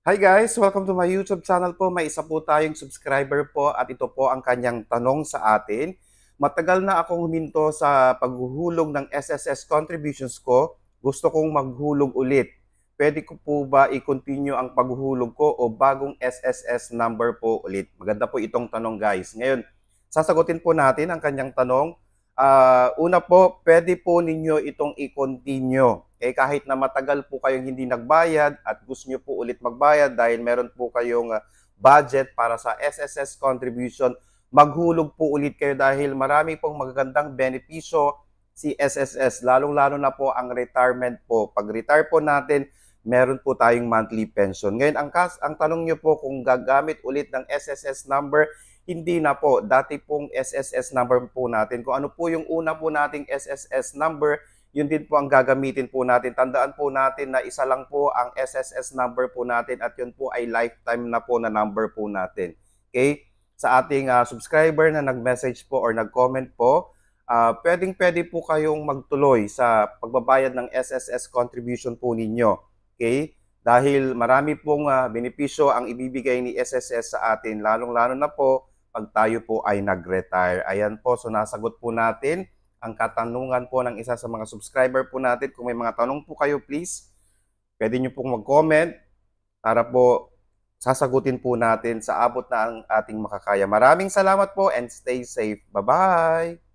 Hi guys! Welcome to my YouTube channel po. May isa po tayong subscriber po at ito po ang kanyang tanong sa atin. Matagal na akong huminto sa paghuhulog ng SSS contributions ko. Gusto kong maghulog ulit. Pwede ko po ba i-continue ang paghuhulog ko o bagong SSS number po ulit? Maganda po itong tanong guys. Ngayon, sasagutin po natin ang kanyang tanong. Una po, pwede po ninyo itong i-continue. Kahit na matagal po kayong hindi nagbayad at gusto nyo po ulit magbayad dahil meron po kayong budget para sa SSS contribution, maghulog po ulit kayo dahil marami pong magagandang benepisyo si SSS, lalong-lalo na po ang retirement po. Pag retire po natin, meron po tayong monthly pension. Ngayon, ang tanong nyo po kung gagamit ulit ng SSS number, hindi na po. Dati pong SSS number po natin. Kung ano po yung una po nating SSS number, yun din po ang gagamitin po natin. Tandaan po natin na isa lang po ang SSS number po natin at yun po ay lifetime na po na number po natin. Okay? Sa ating subscriber na nag-message po or nag-comment po, pwedeng-pwede po kayong magtuloy sa pagbabayad ng SSS contribution po ninyo. Okay? Dahil marami pong benepisyo ang ibibigay ni SSS sa atin, lalong-lalo na po pag tayo po ay nag-retire. Ayan po, so nasagot po natin ang katanungan po ng isa sa mga subscriber po natin. Kung may mga tanong po kayo, please, pwede nyo pong mag-comment para po sasagutin po natin sa abot na ang ating makakaya. Maraming salamat po and stay safe. Bye-bye!